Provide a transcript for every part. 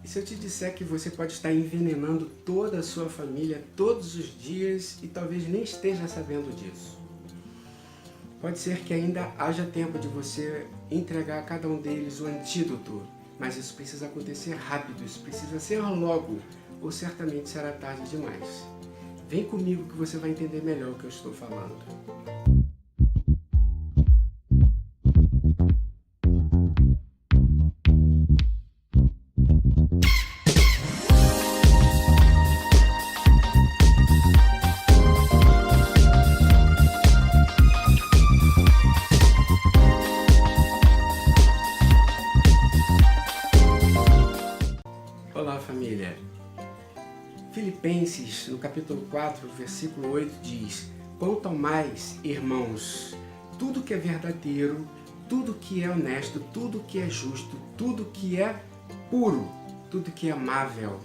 E se eu te disser que você pode estar envenenando toda a sua família todos os dias e talvez nem esteja sabendo disso? Pode ser que ainda haja tempo de você entregar a cada um deles o antídoto, mas isso precisa acontecer rápido, isso precisa ser logo, ou certamente será tarde demais. Vem comigo que você vai entender melhor o que eu estou falando. Olá, família! Filipenses, no capítulo 4, versículo 8, diz: Quanto ao mais, irmãos, tudo que é verdadeiro, tudo que é honesto, tudo que é justo, tudo que é puro, tudo que é amável,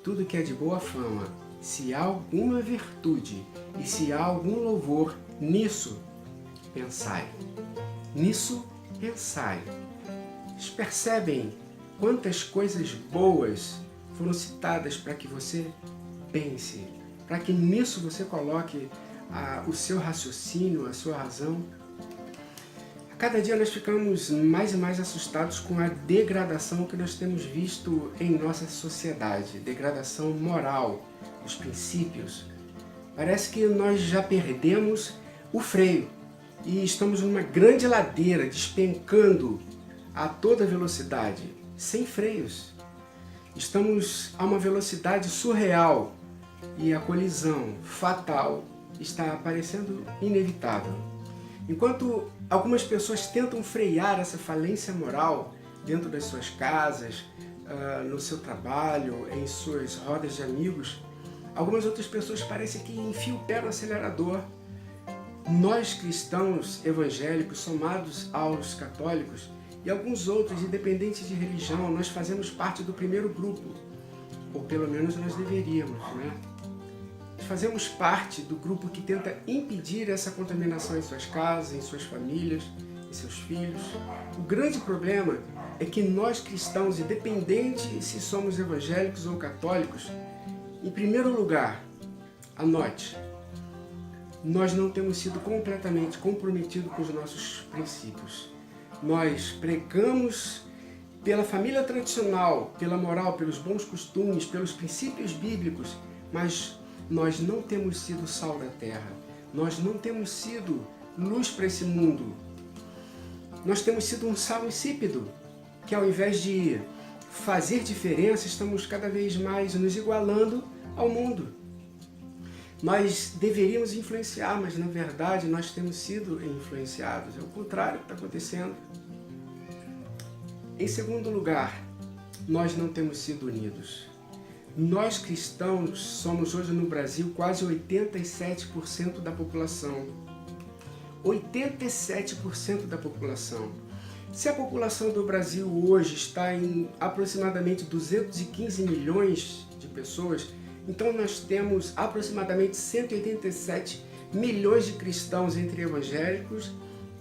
tudo que é de boa fama, se há alguma virtude e se há algum louvor, nisso pensai. Nisso pensai. Vocês percebem quantas coisas boas foram citadas para que você pense, para que nisso você coloque o seu raciocínio, a sua razão? A cada dia nós ficamos mais e mais assustados com a degradação que nós temos visto em nossa sociedade, degradação moral, dos princípios. Parece que nós já perdemos o freio e estamos numa grande ladeira, despencando a toda velocidade, sem freios. Estamos a uma velocidade surreal e a colisão fatal está parecendo inevitável. Enquanto algumas pessoas tentam frear essa falência moral dentro das suas casas, no seu trabalho, em suas rodas de amigos, algumas outras pessoas parecem que enfiam o pé no acelerador. Nós cristãos evangélicos, somados aos católicos, e alguns outros, independentes de religião, nós fazemos parte do primeiro grupo, ou pelo menos nós deveríamos, né? Fazemos parte do grupo que tenta impedir essa contaminação em suas casas, em suas famílias, em seus filhos. O grande problema é que nós cristãos, independente se somos evangélicos ou católicos, em primeiro lugar, anote, nós não temos sido completamente comprometidos com os nossos princípios. Nós pregamos pela família tradicional, pela moral, pelos bons costumes, pelos princípios bíblicos, mas nós não temos sido sal da terra, nós não temos sido luz para esse mundo. Nós temos sido um sal insípido, que ao invés de fazer diferença, estamos cada vez mais nos igualando ao mundo. Nós deveríamos influenciar, mas na verdade nós temos sido influenciados. É o contrário que está acontecendo. Em segundo lugar, nós não temos sido unidos. Nós cristãos somos hoje no Brasil quase 87% da população. 87% da população. Se a população do Brasil hoje está em aproximadamente 215 milhões de pessoas, então nós temos aproximadamente 187 milhões de cristãos entre evangélicos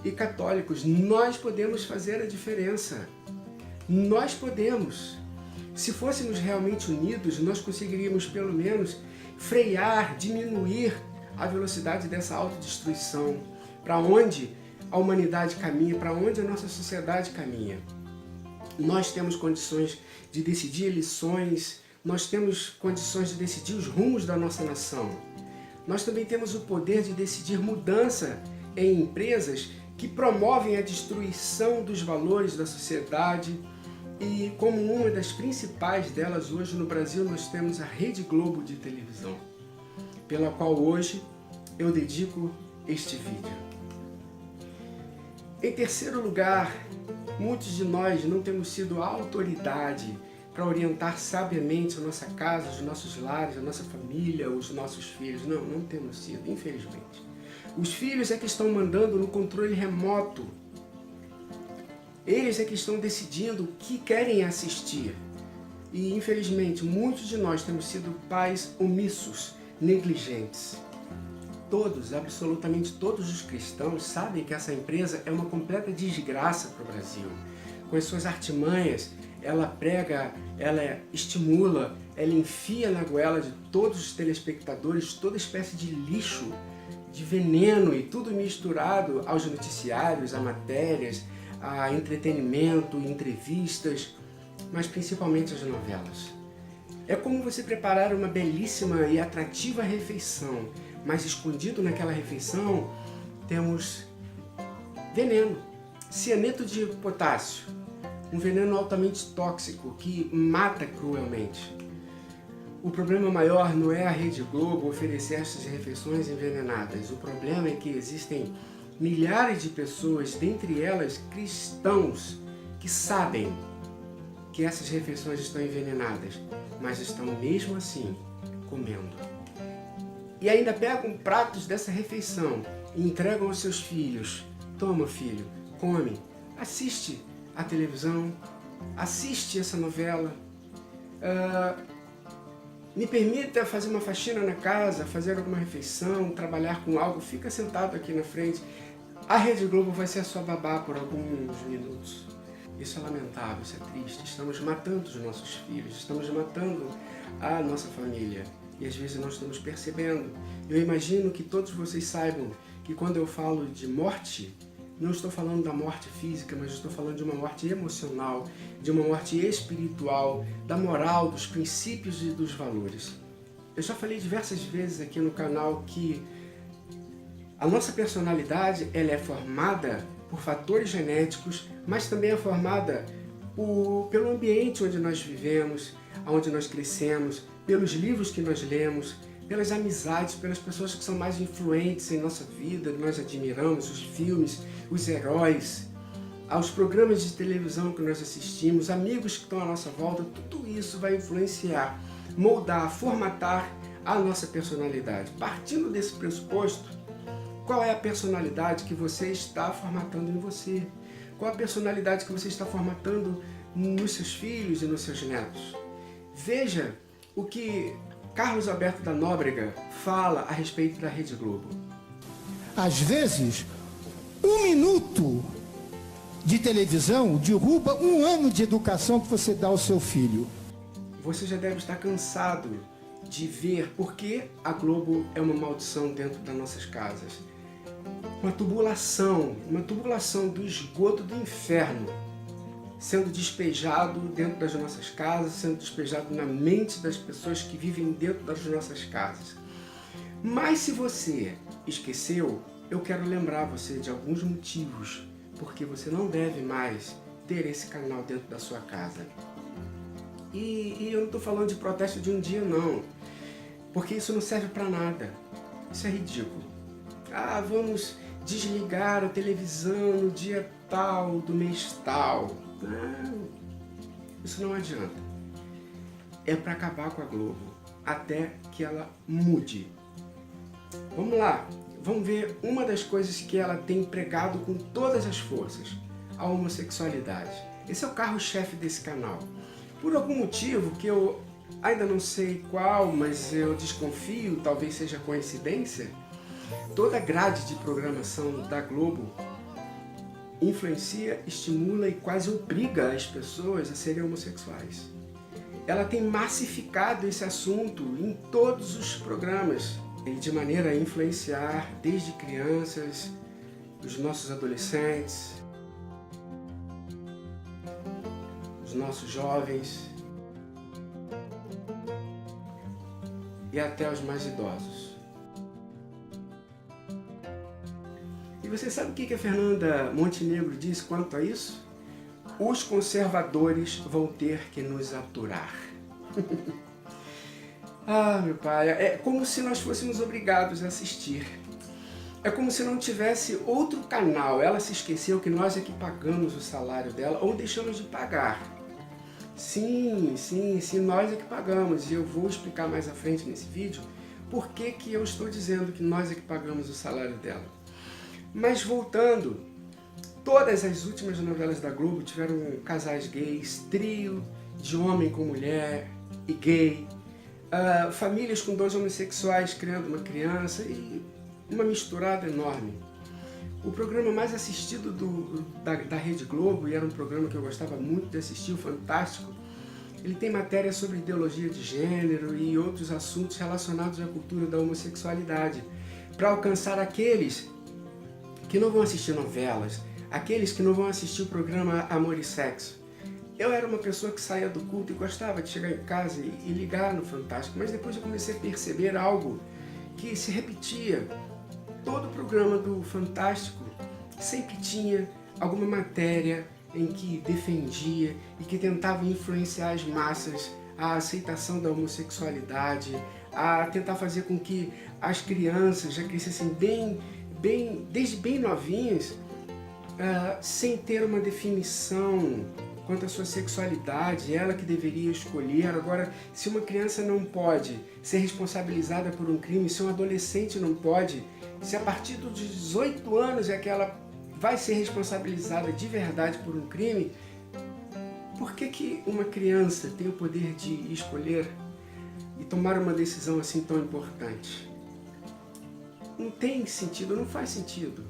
e católicos. Nós podemos fazer a diferença. Nós podemos. Se fôssemos realmente unidos, nós conseguiríamos pelo menos frear, diminuir a velocidade dessa autodestruição. Para onde a humanidade caminha, para onde a nossa sociedade caminha. Nós temos condições de decidir lições, nós temos condições de decidir os rumos da nossa nação. Nós também temos o poder de decidir mudança em empresas que promovem a destruição dos valores da sociedade. E como uma das principais delas hoje no Brasil, nós temos a Rede Globo de televisão, pela qual hoje eu dedico este vídeo. Em terceiro lugar, muitos de nós não temos sido a autoridade para orientar sabiamente a nossa casa, os nossos lares, a nossa família, os nossos filhos. Não temos sido, infelizmente. Os filhos é que estão mandando no controle remoto. Eles é que estão decidindo o que querem assistir. E, infelizmente, muitos de nós temos sido pais omissos, negligentes. Todos, absolutamente todos os cristãos sabem que essa empresa é uma completa desgraça para o Brasil. Com as suas artimanhas, ela prega, ela estimula, ela enfia na goela de todos os telespectadores toda espécie de lixo, de veneno e tudo misturado aos noticiários, a matérias, a entretenimento, entrevistas, mas principalmente as novelas. É como você preparar uma belíssima e atrativa refeição, mas escondido naquela refeição temos veneno, cianeto de potássio, um veneno altamente tóxico que mata cruelmente. O problema maior não é a Rede Globo oferecer essas refeições envenenadas. O problema é que existem milhares de pessoas, dentre elas cristãos, que sabem que essas refeições estão envenenadas, mas estão mesmo assim comendo. E ainda pegam pratos dessa refeição e entregam aos seus filhos. Toma, filho, come, assiste a televisão, assiste essa novela. Me permita fazer uma faxina na casa, fazer alguma refeição, trabalhar com algo, fica sentado aqui na frente. A Rede Globo vai ser a sua babá por alguns minutos. Isso é lamentável, isso é triste. Estamos matando os nossos filhos, estamos matando a nossa família. E às vezes não estamos percebendo. Eu imagino que todos vocês saibam que quando eu falo de morte, não estou falando da morte física, mas estou falando de uma morte emocional, de uma morte espiritual, da moral, dos princípios e dos valores. Eu já falei diversas vezes aqui no canal que a nossa personalidade ela é formada por fatores genéticos, mas também é formada pelo ambiente onde nós vivemos, onde nós crescemos, pelos livros que nós lemos, pelas amizades, pelas pessoas que são mais influentes em nossa vida, nós admiramos, os filmes, os heróis, aos programas de televisão que nós assistimos, amigos que estão à nossa volta, tudo isso vai influenciar, moldar, formatar a nossa personalidade. Partindo desse pressuposto, qual é a personalidade que você está formatando em você? Qual a personalidade que você está formatando nos seus filhos e nos seus netos? Veja o que Carlos Alberto da Nóbrega fala a respeito da Rede Globo. Às vezes, 1 minuto de televisão derruba 1 ano de educação que você dá ao seu filho. Você já deve estar cansado de ver porque a Globo é uma maldição dentro das nossas casas. Uma tubulação do esgoto do inferno sendo despejado dentro das nossas casas, sendo despejado na mente das pessoas que vivem dentro das nossas casas. Mas se você esqueceu, eu quero lembrar você de alguns motivos porque você não deve mais ter esse canal dentro da sua casa. E eu não estou falando de protesto de um dia não, porque isso não serve para nada, isso é ridículo. Vamos desligar a televisão no dia tal, do mês tal. Não, isso não adianta. É para acabar com a Globo, até que ela mude. Vamos lá, vamos ver uma das coisas que ela tem pregado com todas as forças, a homossexualidade. Esse é o carro-chefe desse canal. Por algum motivo que eu ainda não sei qual, mas eu desconfio, talvez seja coincidência, toda a grade de programação da Globo influencia, estimula e quase obriga as pessoas a serem homossexuais. Ela tem massificado esse assunto em todos os programas, e de maneira a influenciar desde crianças, os nossos adolescentes, os nossos jovens e até os mais idosos. E você sabe o que a Fernanda Montenegro diz quanto a isso? Os conservadores vão ter que nos aturar. Meu pai, é como se nós fôssemos obrigados a assistir. É como se não tivesse outro canal. Ela se esqueceu que nós é que pagamos o salário dela ou deixamos de pagar. Sim, nós é que pagamos. E eu vou explicar mais à frente nesse vídeo por que eu estou dizendo que nós é que pagamos o salário dela. Mas voltando, todas as últimas novelas da Globo tiveram casais gays, trio de homem com mulher e gay, famílias com 2 homossexuais criando uma criança e uma misturada enorme. O programa mais assistido da Rede Globo, e era um programa que eu gostava muito de assistir, o Fantástico, ele tem matéria sobre ideologia de gênero e outros assuntos relacionados à cultura da homossexualidade, para alcançar aqueles que não vão assistir novelas, aqueles que não vão assistir o programa Amor e Sexo. Eu era uma pessoa que saía do culto e gostava de chegar em casa e ligar no Fantástico, mas depois eu comecei a perceber algo que se repetia. Todo o programa do Fantástico sempre tinha alguma matéria em que defendia e que tentava influenciar as massas à aceitação da homossexualidade, a tentar fazer com que as crianças já crescessem desde bem novinhas, sem ter uma definição quanto à sua sexualidade, ela que deveria escolher. Agora, se uma criança não pode ser responsabilizada por um crime, se um adolescente não pode, se a partir dos 18 anos é que ela vai ser responsabilizada de verdade por um crime, por que uma criança tem o poder de escolher e tomar uma decisão assim tão importante? Não tem sentido, não faz sentido.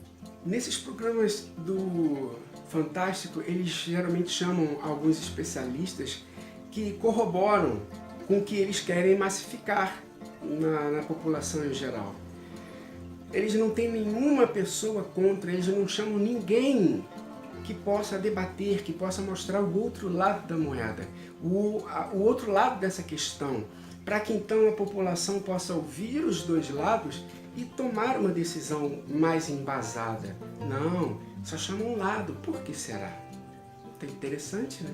Nesses programas do Fantástico, eles geralmente chamam alguns especialistas que corroboram com o que eles querem massificar na população em geral. Eles não têm nenhuma pessoa contra, eles não chamam ninguém que possa debater, que possa mostrar o outro lado da moeda, o outro lado dessa questão, para que então a população possa ouvir os dois lados e tomar uma decisão mais embasada. Não, só chamam um lado. Por que será? É interessante, né?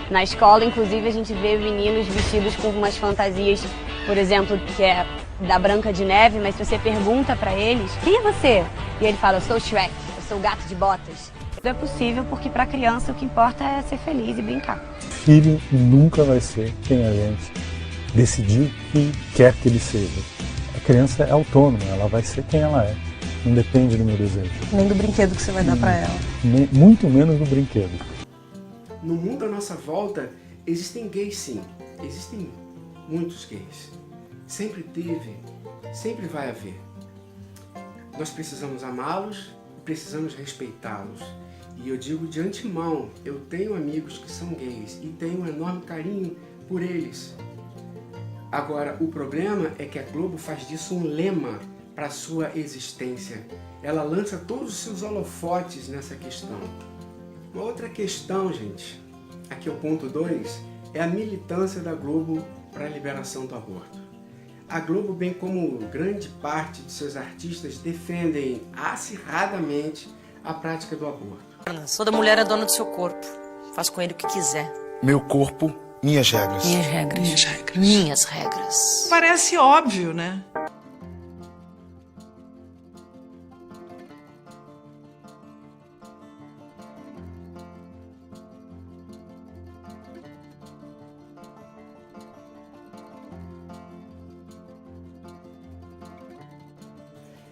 Na escola, inclusive, a gente vê meninos vestidos com umas fantasias, por exemplo, que é da Branca de Neve, mas se você pergunta pra eles, quem é você? E ele fala, eu sou o Shrek, eu sou o gato de botas. Isso é possível porque pra criança o que importa é ser feliz e brincar. Filho nunca vai ser quem a gente decidiu que quer que ele seja. A criança é autônoma, ela vai ser quem ela é. Não depende do meu desejo. Nem do brinquedo que você vai dar pra ela. Muito menos do brinquedo. No mundo à nossa volta, existem gays sim. Existem muitos gays. Sempre teve, sempre vai haver. Nós precisamos amá-los e precisamos respeitá-los. E eu digo de antemão, eu tenho amigos que são gays e tenho um enorme carinho por eles. Agora, o problema é que a Globo faz disso um lema para a sua existência. Ela lança todos os seus holofotes nessa questão. Uma outra questão, gente, aqui é o ponto 2, é a militância da Globo para a liberação do aborto. A Globo, bem como grande parte de seus artistas, defendem acirradamente a prática do aborto. Toda mulher é dona do seu corpo. Faz com ele o que quiser. Meu corpo, minhas regras. Minhas regras. Minhas regras. Minhas regras. Parece óbvio, né?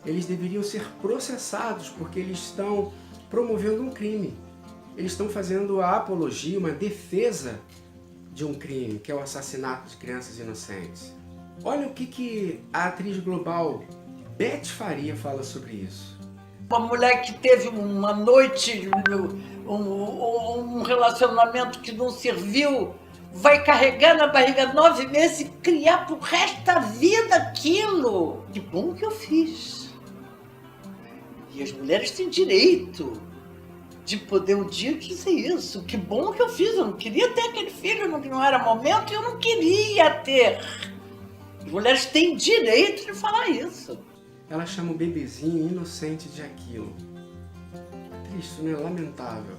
Eles deveriam ser processados porque eles estão promovendo um crime. Eles estão fazendo a apologia, uma defesa de um crime, que é o assassinato de crianças inocentes. Olha o que a atriz global Beth Faria fala sobre isso. Uma mulher que teve uma noite, um relacionamento que não serviu, vai carregar na barriga 9 meses e criar pro resto da vida aquilo. Que bom que eu fiz. E as mulheres têm direito de poder um dia dizer isso. Que bom que eu fiz, eu não queria ter aquele filho, não era momento e eu não queria ter. As mulheres têm direito de falar isso. Ela chama o bebezinho inocente de aquilo. Triste, né? Lamentável.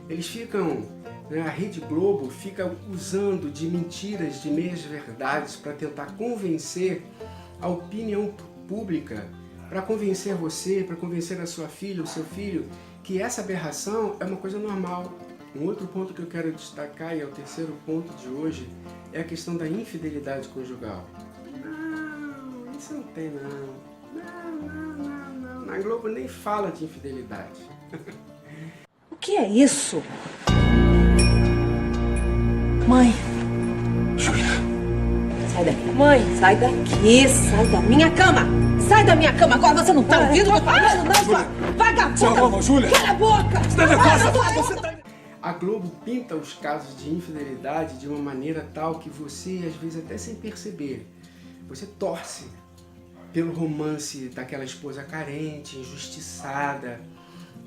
Eles ficam, né? A Rede Globo fica usando de mentiras, de meias verdades para tentar convencer a opinião pública, para convencer você, para convencer a sua filha, o seu filho, que essa aberração é uma coisa normal. Um outro ponto que eu quero destacar, e é o terceiro ponto de hoje, é a questão da infidelidade conjugal. Não, isso não tem não. Não. Na Globo nem fala de infidelidade. O que é isso? Mãe. Júlia. Sai daqui. Mãe, sai daqui. Sai da minha cama. Sai da minha cama. Agora você não tá ouvindo o que eu tô falando, não, sua vagabunda. Júlia. Cala a boca. Você tá nervosa? A Globo pinta os casos de infidelidade de uma maneira tal que você, às vezes até sem perceber, você torce pelo romance daquela esposa carente, injustiçada,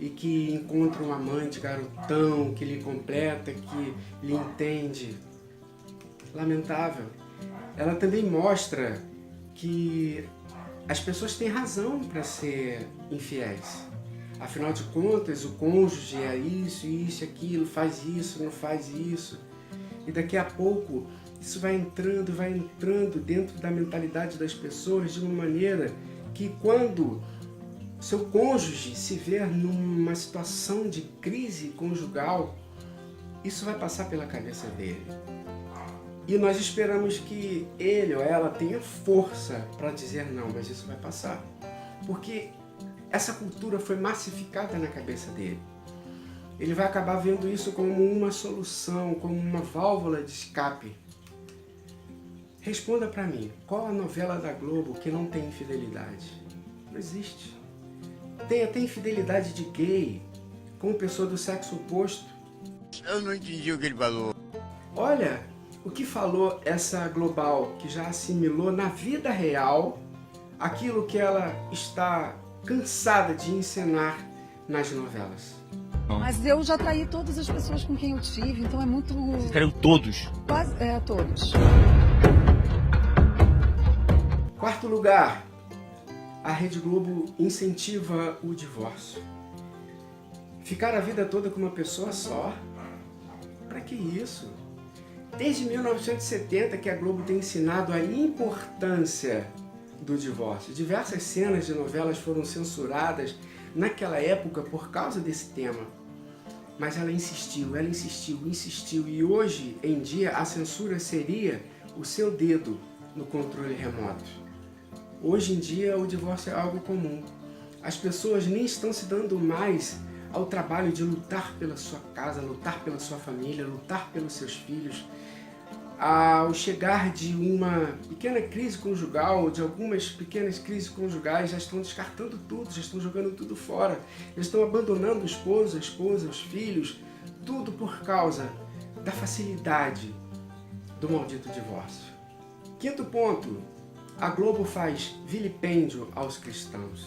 e que encontra um amante garotão que lhe completa, que lhe entende. Lamentável. Ela também mostra que as pessoas têm razão para ser infiéis. Afinal de contas, o cônjuge é isso, aquilo, faz isso, não faz isso. E daqui a pouco isso vai entrando dentro da mentalidade das pessoas de uma maneira que quando seu cônjuge se ver numa situação de crise conjugal, isso vai passar pela cabeça dele. E nós esperamos que ele ou ela tenha força para dizer não, mas isso vai passar. Porque essa cultura foi massificada na cabeça dele. Ele vai acabar vendo isso como uma solução, como uma válvula de escape. Responda para mim, qual a novela da Globo que não tem infidelidade? Não existe. Tem até infidelidade de gay com pessoa do sexo oposto. Eu não entendi o que ele falou. Olha, o que falou essa Global que já assimilou na vida real aquilo que ela está cansada de encenar nas novelas. Mas eu já traí todas as pessoas com quem eu tive, então é muito... Vocês traiu todos? Quase, todos. Quarto lugar, a Rede Globo incentiva o divórcio. Ficar a vida toda com uma pessoa só? Para que isso? Desde 1970 que a Globo tem ensinado a importância do divórcio. Diversas cenas de novelas foram censuradas naquela época por causa desse tema. Mas ela insistiu, e hoje em dia a censura seria o seu dedo no controle remoto. Hoje em dia o divórcio é algo comum. As pessoas nem estão se dando mais ao trabalho de lutar pela sua casa, lutar pela sua família, lutar pelos seus filhos. Ao chegar de uma pequena crise conjugal, de algumas pequenas crises conjugais, já estão descartando tudo, já estão jogando tudo fora, já estão abandonando o esposo, a esposa, os filhos, tudo por causa da facilidade do maldito divórcio. Quinto ponto, a Globo faz vilipêndio aos cristãos.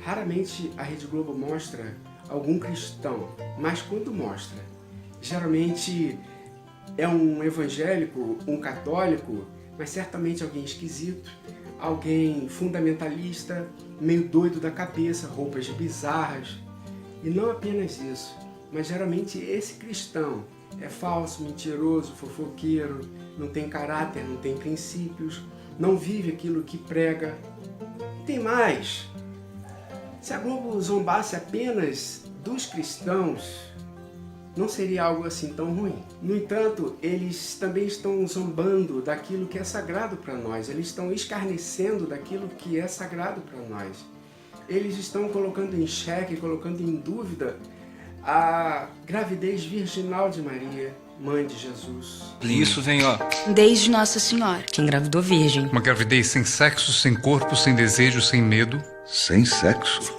Raramente a Rede Globo mostra algum cristão, mas quando mostra, geralmente é um evangélico, um católico, mas certamente alguém esquisito, alguém fundamentalista, meio doido da cabeça, roupas bizarras. E não apenas isso, mas geralmente esse cristão é falso, mentiroso, fofoqueiro, não tem caráter, não tem princípios, não vive aquilo que prega. Tem mais. Se a Globo zombasse apenas dos cristãos, não seria algo assim tão ruim. No entanto, eles também estão zombando daquilo que é sagrado para nós. Eles estão escarnecendo daquilo que é sagrado para nós. Eles estão colocando em xeque, colocando em dúvida a gravidez virginal de Maria, mãe de Jesus. Isso vem, Desde Nossa Senhora, que engravidou virgem. Uma gravidez sem sexo, sem corpo, sem desejo, sem medo. Sem sexo?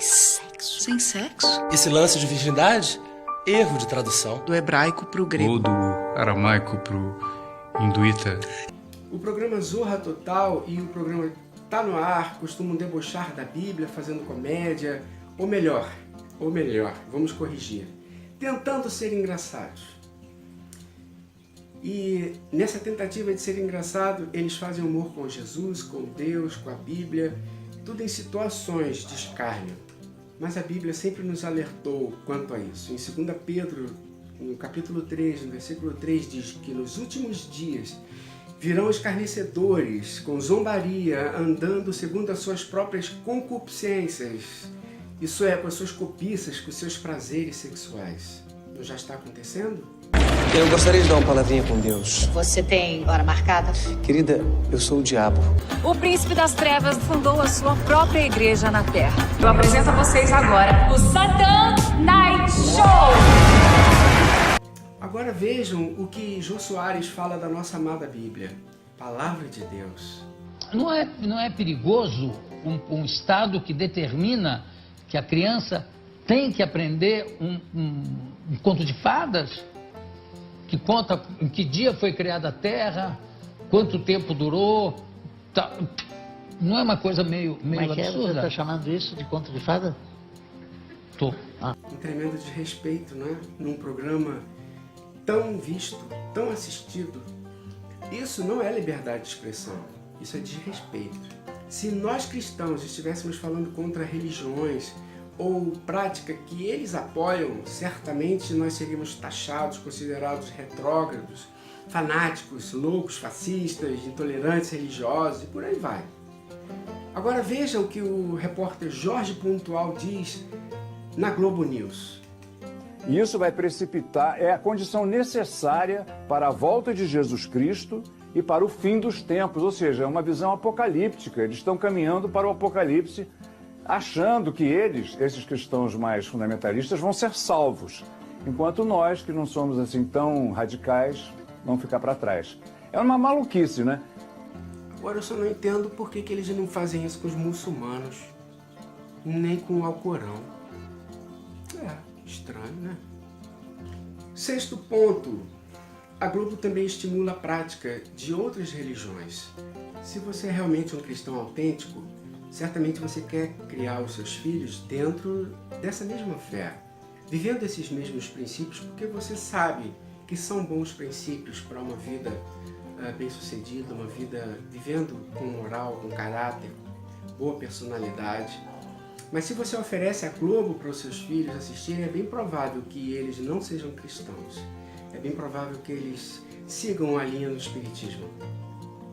Sem sexo? Esse lance de virgindade, erro de tradução. Do hebraico pro grego. Ou do aramaico pro hinduíta. O programa Zorra Total e o programa Tá No Ar costumam debochar da Bíblia, fazendo comédia, ou melhor, vamos corrigir, tentando ser engraçados. E nessa tentativa de ser engraçado, eles fazem humor com Jesus, com Deus, com a Bíblia, tudo em situações de escárnio. Mas a Bíblia sempre nos alertou quanto a isso. Em 2 Pedro, no capítulo 3, no versículo 3, diz que nos últimos dias virão escarnecedores com zombaria, andando segundo as suas próprias concupiscências. Isso é, com as suas cobiças, com os seus prazeres sexuais. Não já está acontecendo? Eu gostaria de dar uma palavrinha com Deus. Você tem hora marcada? Querida, eu sou o diabo. O príncipe das trevas fundou a sua própria igreja na Terra. Eu apresento a vocês agora o Satan Night Show! Agora vejam o que Jô Soares fala da nossa amada Bíblia. Palavra de Deus. Não é perigoso um Estado que determina que a criança tem que aprender um conto de fadas? Que conta em que dia foi criada a Terra, quanto tempo durou? Tá. Não é uma coisa meio absurda? Você está chamando isso de conto de fada? Tô. Um tremendo desrespeito, né? Num programa tão visto, tão assistido. Isso não é liberdade de expressão, isso é desrespeito. Se nós cristãos estivéssemos falando contra religiões ou prática que eles apoiam, certamente nós seríamos taxados, considerados retrógrados, fanáticos, loucos, fascistas, intolerantes religiosos e por aí vai. Agora veja o que o repórter Jorge Pontual diz na Globo News. E isso vai precipitar, é a condição necessária para a volta de Jesus Cristo e para o fim dos tempos, ou seja, é uma visão apocalíptica. Eles estão caminhando para o apocalipse, achando que eles, esses cristãos mais fundamentalistas, vão ser salvos, enquanto nós, que não somos assim tão radicais, vamos ficar para trás. É uma maluquice, né? Agora eu só não entendo por que eles não fazem isso com os muçulmanos, nem com o Alcorão. É estranho, né? Sexto ponto. A Globo também estimula a prática de outras religiões. Se você é realmente um cristão autêntico, certamente você quer criar os seus filhos dentro dessa mesma fé, vivendo esses mesmos princípios, porque você sabe que são bons princípios para uma vida bem-sucedida, uma vida vivendo com moral, com caráter, boa personalidade. Mas se você oferece a Globo para os seus filhos assistirem, é bem provável que eles não sejam cristãos. É bem provável que eles sigam a linha do espiritismo.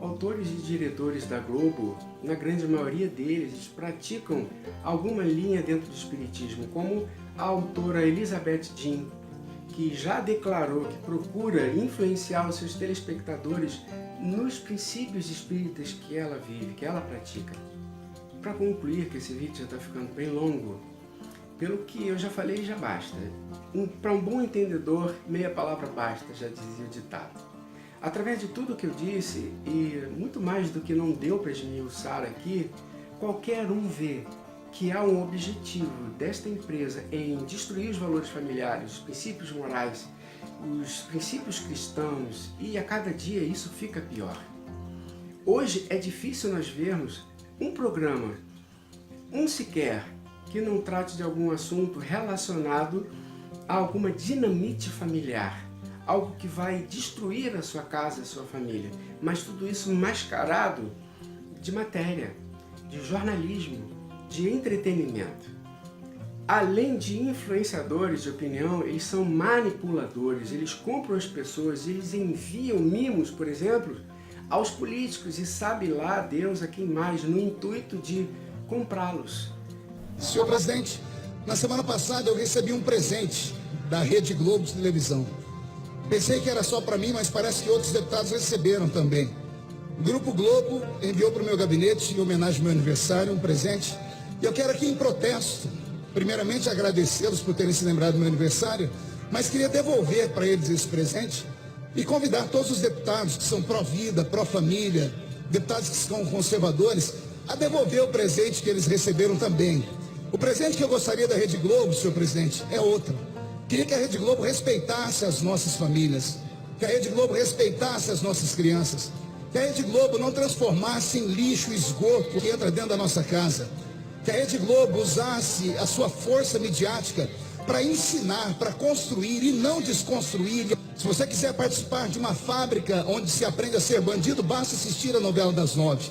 Autores e diretores da Globo, na grande maioria deles, praticam alguma linha dentro do espiritismo, como a autora Elizabeth Jean, que já declarou que procura influenciar os seus telespectadores nos princípios espíritas que ela vive, que ela pratica. Para concluir, que esse vídeo já está ficando bem longo, pelo que eu já falei, já basta. Para um bom entendedor, meia palavra basta, já dizia o ditado. Através de tudo que eu disse, e muito mais do que não deu para esmiuçar aqui, qualquer um vê que há um objetivo desta empresa em destruir os valores familiares, os princípios morais, os princípios cristãos, e a cada dia isso fica pior. Hoje é difícil nós vermos um programa, sequer, que não trate de algum assunto relacionado a alguma dinamite familiar, algo que vai destruir a sua casa, a sua família, mas tudo isso mascarado de matéria, de jornalismo, de entretenimento. Além de influenciadores de opinião, eles são manipuladores, eles compram as pessoas, eles enviam mimos, por exemplo, aos políticos e sabe lá Deus a quem mais, no intuito de comprá-los. Senhor presidente, na semana passada eu recebi um presente da Rede Globo de televisão. Pensei que era só para mim, mas parece que outros deputados receberam também. O Grupo Globo enviou para o meu gabinete, em homenagem ao meu aniversário, um presente. E eu quero aqui em protesto, primeiramente agradecê-los por terem se lembrado do meu aniversário, mas queria devolver para eles esse presente e convidar todos os deputados que são pró-vida, pró-família, deputados que são conservadores, a devolver o presente que eles receberam também. O presente que eu gostaria da Rede Globo, senhor presidente, é outro. Queria que a Rede Globo respeitasse as nossas famílias, que a Rede Globo respeitasse as nossas crianças, que a Rede Globo não transformasse em lixo e esgoto que entra dentro da nossa casa, que a Rede Globo usasse a sua força midiática para ensinar, para construir e não desconstruir. Se você quiser participar de uma fábrica onde se aprende a ser bandido, basta assistir a novela das 9.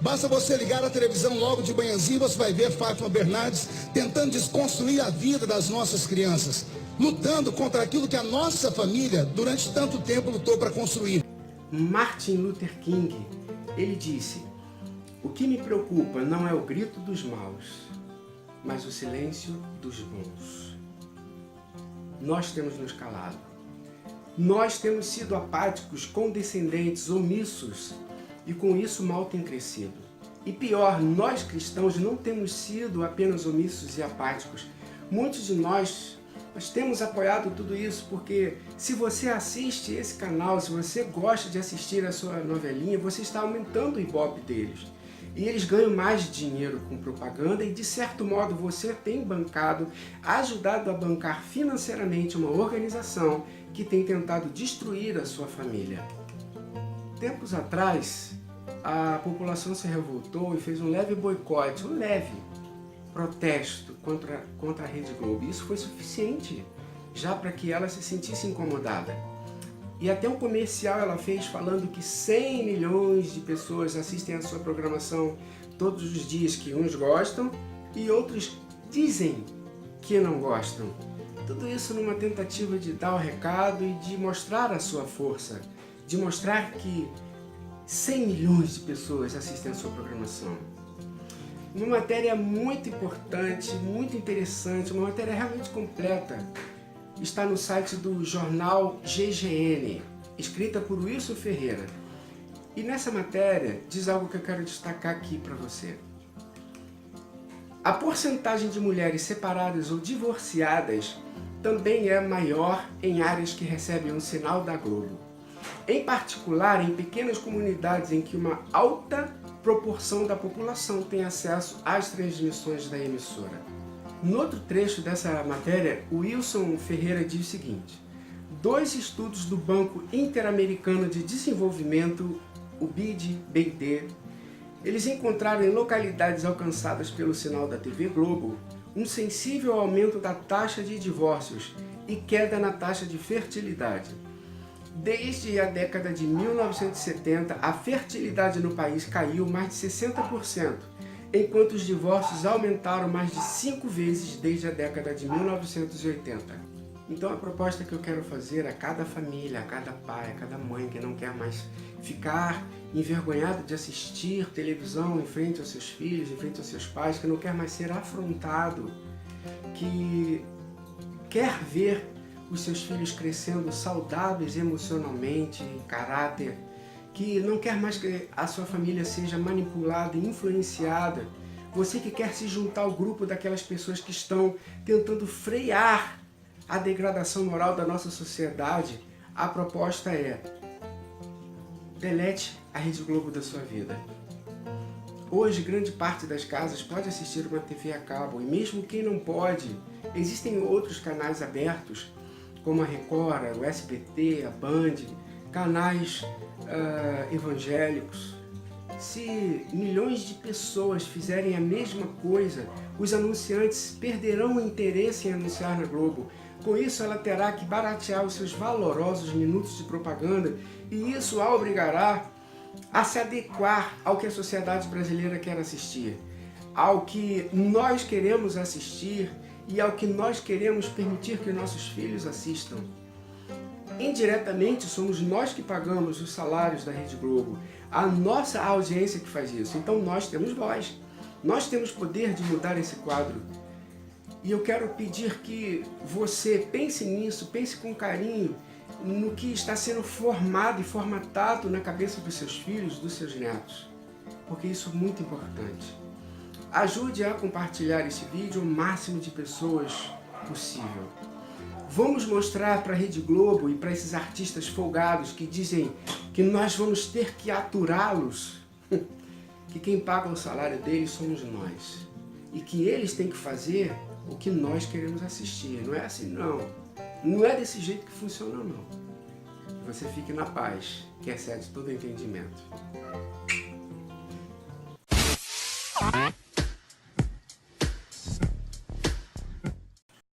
Basta você ligar a televisão logo de manhãzinho, você vai ver Fátima Bernardes tentando desconstruir a vida das nossas crianças, lutando contra aquilo que a nossa família durante tanto tempo lutou para construir. Martin Luther King, ele disse: o que me preocupa não é o grito dos maus, mas o silêncio dos bons. Nós temos nos calado. Nós temos sido apáticos, condescendentes, omissos, e com isso o mal tem crescido. E pior, nós cristãos não temos sido apenas omissos e apáticos. Muitos de nós Nós temos apoiado tudo isso porque se você assiste esse canal, se você gosta de assistir a sua novelinha, você está aumentando o Ibope deles. E eles ganham mais dinheiro com propaganda e, de certo modo, você tem bancado, ajudado a bancar financeiramente uma organização que tem tentado destruir a sua família. Tempos atrás, a população se revoltou e fez um leve boicote, um leve protesto contra a Rede Globo. Isso foi suficiente já para que ela se sentisse incomodada. E até um comercial ela fez falando que 100 milhões de pessoas assistem a sua programação todos os dias, que uns gostam e outros dizem que não gostam. Tudo isso numa tentativa de dar o recado e de mostrar a sua força, de mostrar que 100 milhões de pessoas assistem a sua programação. Uma matéria muito importante, muito interessante, uma matéria realmente completa, está no site do jornal GGN, escrita por Wilson Ferreira. E nessa matéria diz algo que eu quero destacar aqui para você. A porcentagem de mulheres separadas ou divorciadas também é maior em áreas que recebem um sinal da Globo. Em particular, em pequenas comunidades em que uma alta proporção da população tem acesso às transmissões da emissora. No outro trecho dessa matéria, o Wilson Ferreira diz o seguinte: 2 estudos do Banco Interamericano de Desenvolvimento, o BID, eles encontraram em localidades alcançadas pelo sinal da TV Globo um sensível aumento da taxa de divórcios e queda na taxa de fertilidade. Desde a década de 1970, a fertilidade no país caiu mais de 60%, enquanto os divórcios aumentaram mais de 5 vezes desde a década de 1980. Então a proposta que eu quero fazer a cada família, a cada pai, a cada mãe que não quer mais ficar envergonhado de assistir televisão em frente aos seus filhos, em frente aos seus pais, que não quer mais ser afrontado, que quer ver os seus filhos crescendo saudáveis emocionalmente, em caráter, que não quer mais que a sua família seja manipulada e influenciada. Você que quer se juntar ao grupo daquelas pessoas que estão tentando frear a degradação moral da nossa sociedade, a proposta é: delete a Rede Globo da sua vida. Hoje, grande parte das casas pode assistir uma TV a cabo, e mesmo quem não pode, existem outros canais abertos, como a Record, o SBT, a Band, canais evangélicos. Se milhões de pessoas fizerem a mesma coisa, os anunciantes perderão o interesse em anunciar na Globo. Com isso, ela terá que baratear os seus valorosos minutos de propaganda, e isso a obrigará a se adequar ao que a sociedade brasileira quer assistir, ao que nós queremos assistir e ao que nós queremos permitir que nossos filhos assistam. Indiretamente, somos nós que pagamos os salários da Rede Globo, a nossa audiência que faz isso. Então nós temos voz, nós temos poder de mudar esse quadro. E eu quero pedir que você pense nisso, pense com carinho no que está sendo formado e formatado na cabeça dos seus filhos, dos seus netos, porque isso é muito importante. Ajude a compartilhar esse vídeo ao máximo de pessoas possível. Vamos mostrar para a Rede Globo e para esses artistas folgados que dizem que nós vamos ter que aturá-los, que quem paga o salário deles somos nós. E que eles têm que fazer o que nós queremos assistir. Não é assim não. Não é desse jeito que funciona não. Que você fique na paz, que excede todo entendimento.